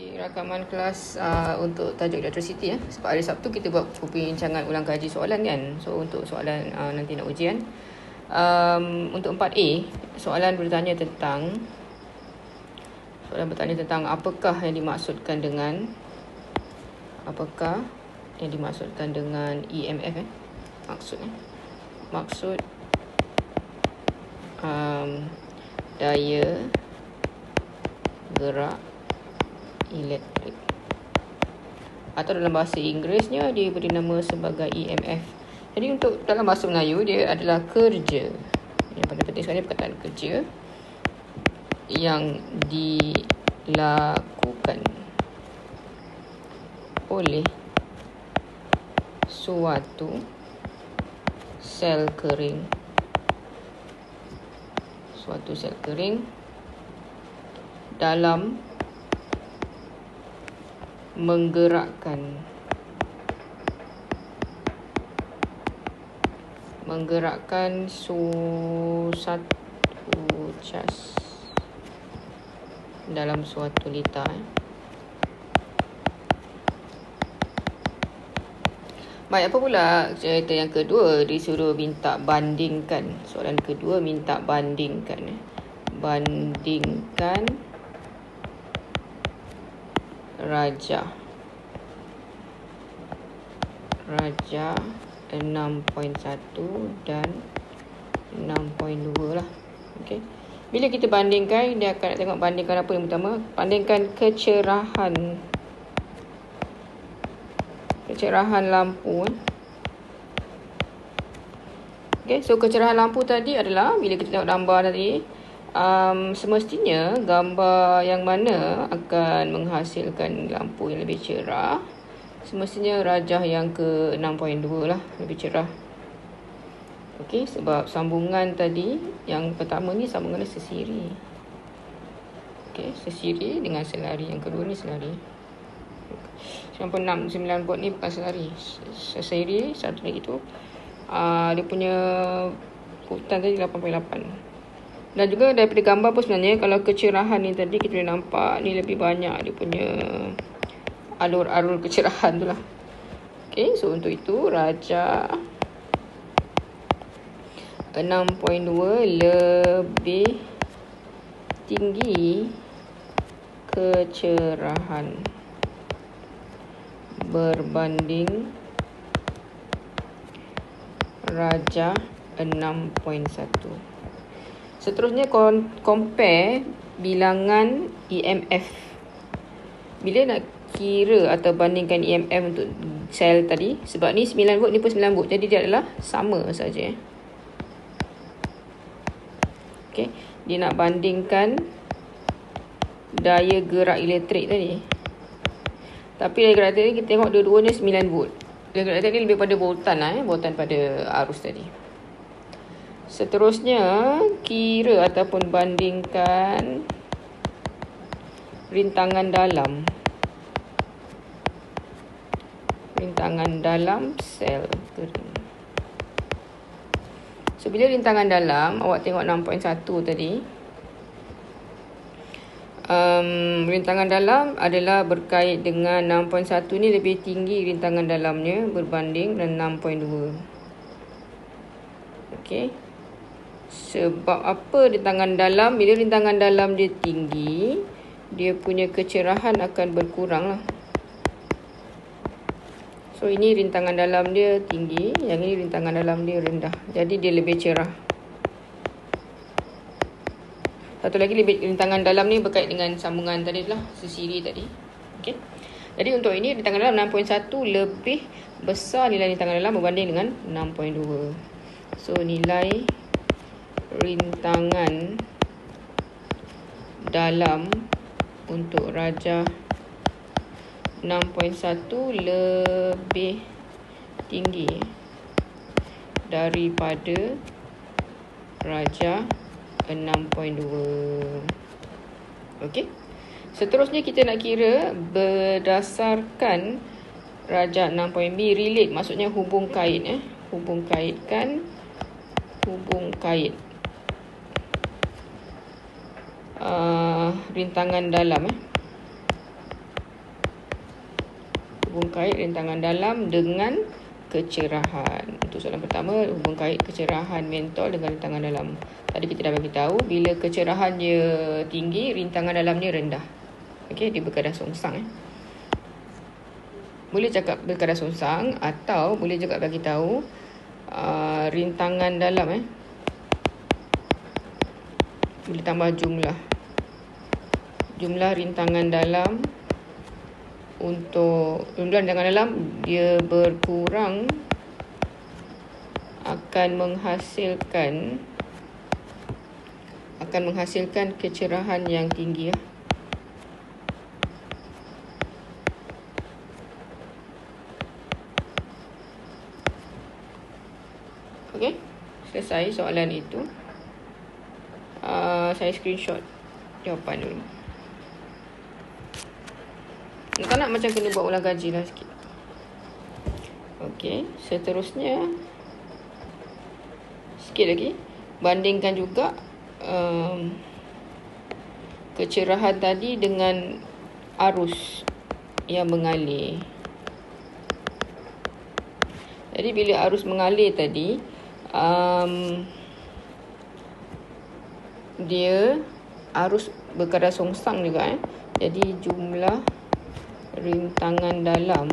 Okey, rakaman kelas untuk tajuk electricity ya. Sebab hari Sabtu kita buat perbincangan ulang kaji soalan kan. So untuk soalan nanti nak ujian. Untuk 4A, soalan bertanya tentang apakah yang dimaksudkan dengan EMF maksud daya gerak elektrik, atau dalam bahasa Inggerisnya dia beri nama sebagai EMF. Jadi untuk dalam bahasa Melayu dia adalah kerja. Yang paling penting sekali perkataan kerja yang dilakukan oleh suatu sel kering dalam menggerakkan satu cas dalam suatu liter. Baik, apa pula cerita yang kedua? Disuruh minta bandingkan. Soalan kedua minta bandingkan. Bandingkan Raja 6.1 dan 6.2 lah. Okey. Bila kita bandingkan, dia akan tengok bandingkan apa yang pertama. Bandingkan kecerahan lampu. Okey, so kecerahan lampu tadi adalah bila kita tengok gambar tadi, semestinya gambar yang mana akan menghasilkan lampu yang lebih cerah, semestinya rajah yang ke 6.2 lah, lebih cerah. Okey, sebab sambungan tadi yang pertama ni sambungannya sesiri. Okey, sesiri dengan selari. Yang kedua ni selari. 96, 9 volt ni bukan selari, sesiri. Satu lagi tu dia punya urutan tadi 8.8. Dan juga daripada gambar pun sebenarnya kalau kecerahan ni tadi kita boleh nampak ni lebih banyak dia punya alur-alur kecerahan tu lah. Okay, so untuk itu Raja 6.2 lebih tinggi kecerahan berbanding Raja 6.1. Seterusnya compare bilangan EMF. Bila nak kira atau bandingkan EMF untuk sel tadi, sebab ni 9 volt, ni pun 9 volt, jadi dia adalah sama saja. Okey, dia nak bandingkan daya gerak elektrik tadi. Tapi daya gerak elektrik kita tengok dua-duanya 9 volt. Daya gerak elektrik ni lebih pada voltan voltan pada arus tadi. Seterusnya, kira ataupun bandingkan rintangan dalam sel kering. So, bila rintangan dalam, awak tengok 6.1 tadi. Rintangan dalam adalah berkait dengan 6.1 ni lebih tinggi rintangan dalamnya berbanding dengan 6.2. Okey. Sebab apa rintangan dalam? Bila rintangan dalam dia tinggi, dia punya kecerahan akan berkurang lah. So ini rintangan dalam dia tinggi, yang ini rintangan dalam dia rendah. Jadi dia lebih cerah. Satu lagi, rintangan dalam ni berkait dengan sambungan tadi lah, sesiri tadi. Okey. Jadi untuk ini rintangan dalam 6.1 lebih besar nilai rintangan dalam berbanding dengan 6.2. So nilai rintangan dalam untuk Raja 6.1 lebih tinggi daripada Raja 6.2. Okey. Seterusnya kita nak kira berdasarkan Raja 6.B relate, maksudnya hubung kait hubung kait rintangan dalam hubung kait rintangan dalam dengan kecerahan. Untuk soalan pertama, hubung kait kecerahan mentol dengan rintangan dalam. Tadi kita dah bagi tahu bila kecerahan dia tinggi, rintangan dalamnya rendah. Okey, dia berkadar songsang. Boleh cakap berkadar songsang atau boleh juga bagi tahu rintangan dalam boleh tambah jumlah rintangan dalam. Untuk jumlah rintangan dalam dia berkurang akan menghasilkan kecerahan yang tinggi. Okey, selesai soalan itu. Saya screenshot jawapan dulu. Kalau nak macam kena buat ulang kaji lah sikit. Okey, seterusnya sikit lagi. Bandingkan juga kecerahan tadi dengan arus yang mengalir. Jadi bila arus mengalir tadi, dia arus berkadar songsang juga. Jadi jumlah rintangan dalam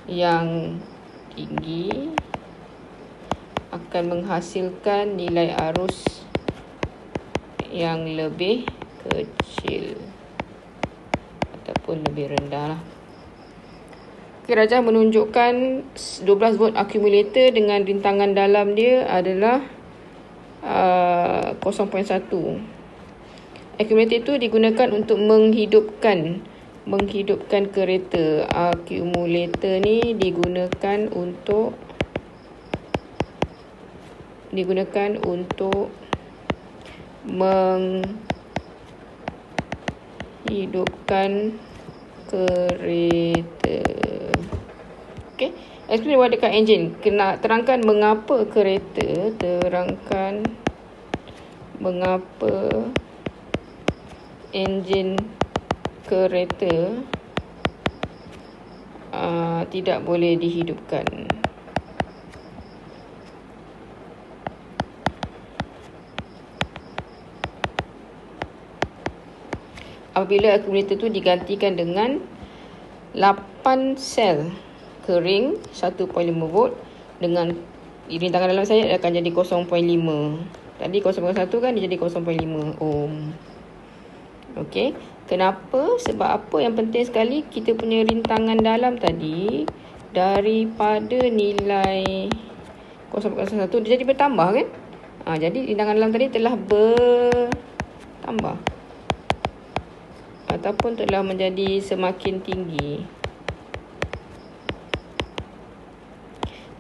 yang tinggi akan menghasilkan nilai arus yang lebih kecil ataupun lebih rendah lah. Okay, Rajah menunjukkan 12 volt akumulator dengan rintangan dalam dia adalah 0.1. Akumulator itu digunakan untuk menghidupkan kereta. Akumulator ni digunakan untuk menghidupkan kereta. Okey, explain what dekat enjin. Kena terangkan mengapa enjin kereta tidak boleh dihidupkan. Apabila akumulator tu digantikan dengan 8 sel kering 1.5 volt dengan rintangan dalam saya akan jadi 0.5. Tadi 0.1 kan dia jadi 0.5 ohm. Okey, kenapa? Sebab apa yang penting sekali kita punya rintangan dalam tadi daripada nilai 0.1 dia jadi bertambah kan? Jadi rintangan dalam tadi telah bertambah ataupun telah menjadi semakin tinggi.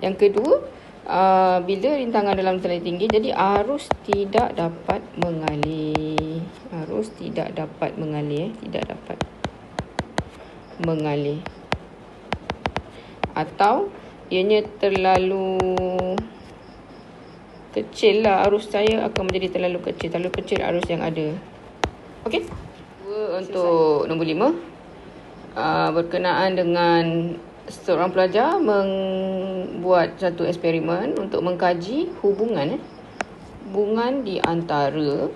Yang kedua, bila rintangan dalam terlalu tinggi, jadi arus tidak dapat mengalir. Atau ianya terlalu kecil lah, arus saya akan menjadi terlalu kecil arus yang ada. Okey. Untuk nombor 5, berkenaan dengan seorang pelajar membuat satu eksperimen untuk mengkaji hubungan di antara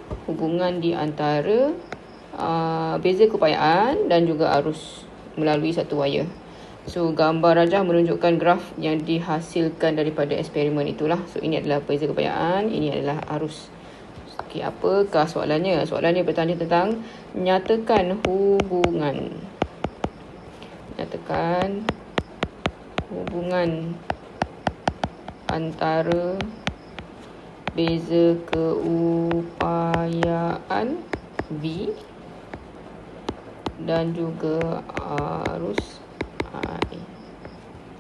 beza keupayaan dan juga arus melalui satu wayar. So gambar Rajah menunjukkan graf yang dihasilkan daripada eksperimen itulah. So ini adalah beza keupayaan, ini adalah arus. Okey, apakah soalannya? Soalannya bertanya tentang nyatakan hubungan antara beza keupayaan V dan juga arus I.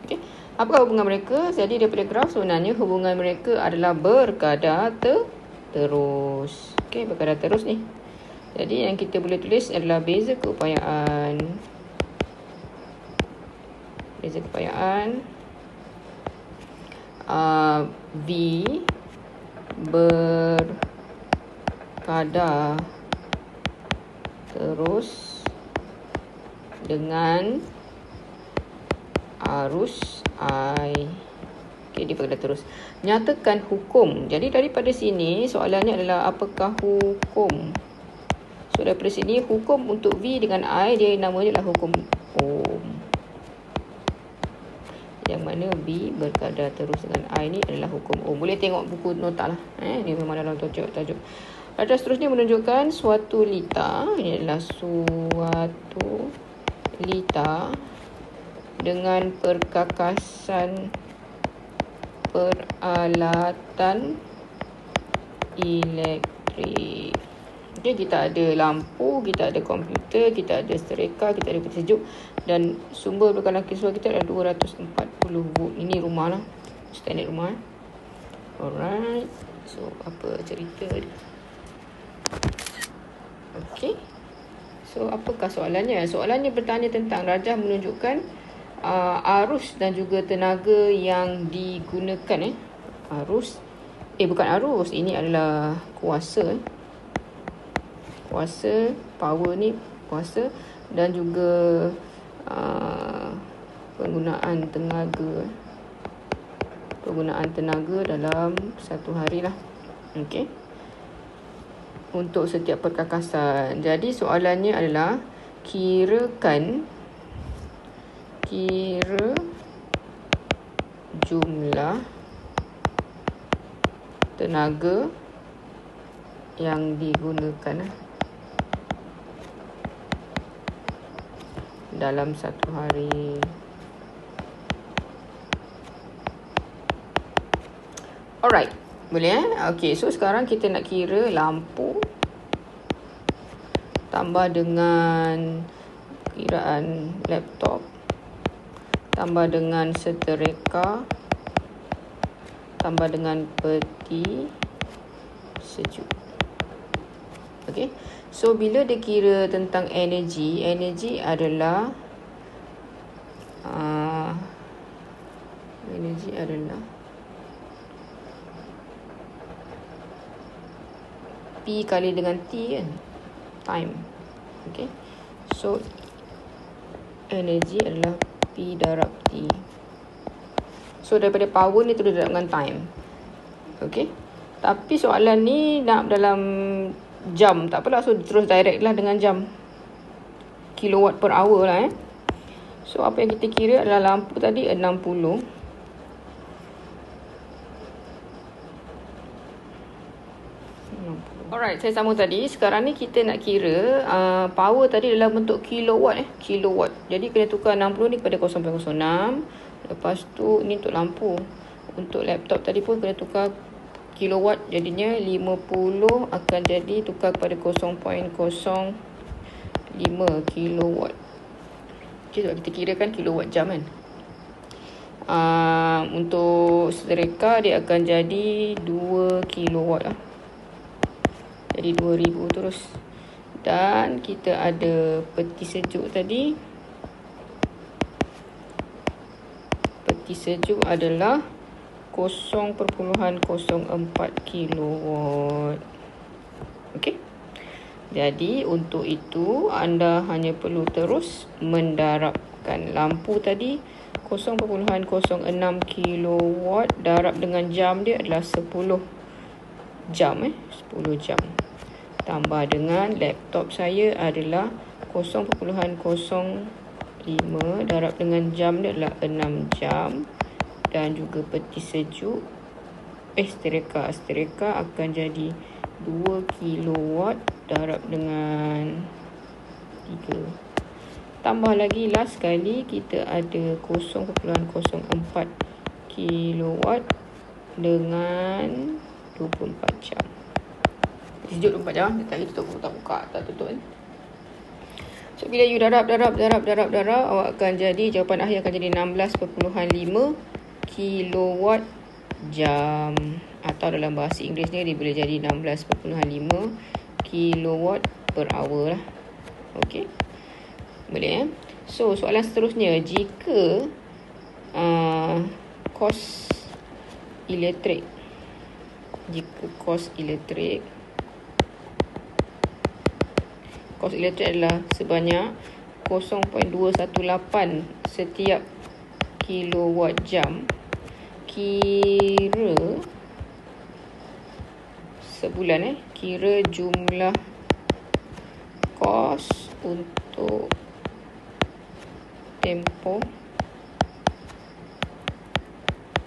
Okey, apakah hubungan mereka? Jadi daripada graf sebenarnya hubungan mereka adalah berkadar terus. Okey, berkadar terus ni. Jadi yang kita boleh tulis adalah beza keupayaan V berkadar terus dengan arus I. Okey, dia berkata terus. Nyatakan hukum. Jadi daripada sini soalannya adalah apakah hukum. So daripada sini hukum untuk V dengan I dia namanya adalah hukum Ohm. Yang mana V berkadar terus dengan I ni adalah hukum Ohm. Boleh tengok buku nota lah. Ni memang dalam tajuk. Pada seterusnya menunjukkan suatu lita. Ini adalah suatu lita dengan perkakasan peralatan elektrik. Okay, kita ada lampu, kita ada komputer, kita ada seterika, kita ada peti sejuk dan sumber bekalan kiswah kita adalah 240 volt. Ini rumah lah, standard rumah. Alright, so apa cerita dia? Okay, so apakah soalannya? Soalannya bertanya tentang rajah menunjukkan arus dan juga tenaga yang digunakan. Bukan arus, ini adalah kuasa. Kuasa, power ni kuasa dan juga penggunaan tenaga dalam satu hari lah. Okey, untuk setiap perkakasan. Jadi soalannya adalah kira jumlah tenaga yang digunakan dalam satu hari. Alright, boleh Okay, so sekarang kita nak kira lampu tambah dengan kiraan laptop tambah dengan seterika tambah dengan peti sejuk. Okay, so bila dia kira tentang energi adalah P kali dengan T kan, time. Okay, so energi adalah P darab T. So daripada power ni terus darab dengan time. Okay, tapi soalan ni nak dalam jam, tak apalah, so terus direct lah dengan jam, kilowatt per hour lah. So apa yang kita kira adalah lampu tadi 60. Alright, saya sambung tadi. Sekarang ni kita nak kira power tadi dalam bentuk kilowatt. Kilowatt. Jadi kena tukar 60 ni kepada 0.06. Lepas tu ni untuk lampu. Untuk laptop tadi pun kena tukar kilowatt. Jadinya 50 akan jadi tukar kepada 0.05 kilowatt. Okay, sebab kita kira kan kilowatt jam kan. Untuk seterika dia akan jadi 2 kilowatt lah. Jadi 2000 terus. Dan kita ada peti sejuk tadi. Peti sejuk adalah 0.04 kilowatt. Okey. Jadi untuk itu anda hanya perlu terus mendarabkan lampu tadi 0.06 kilowatt darab dengan jam dia adalah 10 jam 10 jam. Tambah dengan laptop saya adalah 0.05 darab dengan jam dia adalah 6 jam. Dan juga peti sejuk seterika akan jadi 2 kilowatt darab dengan 3. Tambah lagi last sekali kita ada 0.04 kilowatt dengan 24 jam. Sejuk 24 jam. Dia tadi tutup buka tak tutup kan. So bila you darab awak akan jadi jawapan akhir akan jadi 16.5 kilowatt jam. Atau dalam bahasa Inggerisnya dia boleh jadi 16.5 kilowatt per hour lah. Okey. Boleh So soalan seterusnya, jika kos elektrik adalah sebanyak 0.218 setiap kilowatt jam. Kira sebulan kira jumlah kos untuk tempoh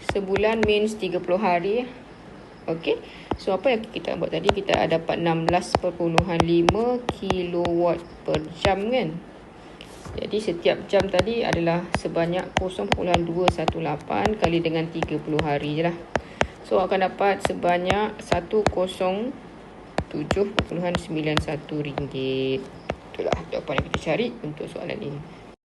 sebulan means 30 hari. Okey. So apa yang kita buat tadi, kita dapat 16.5 kilowatt per jam kan. Jadi setiap jam tadi adalah sebanyak 0.218 kali dengan 30 hari je lah. So akan dapat sebanyak 107.91 ringgit. Itulah jawapan yang kita cari untuk soalan ini.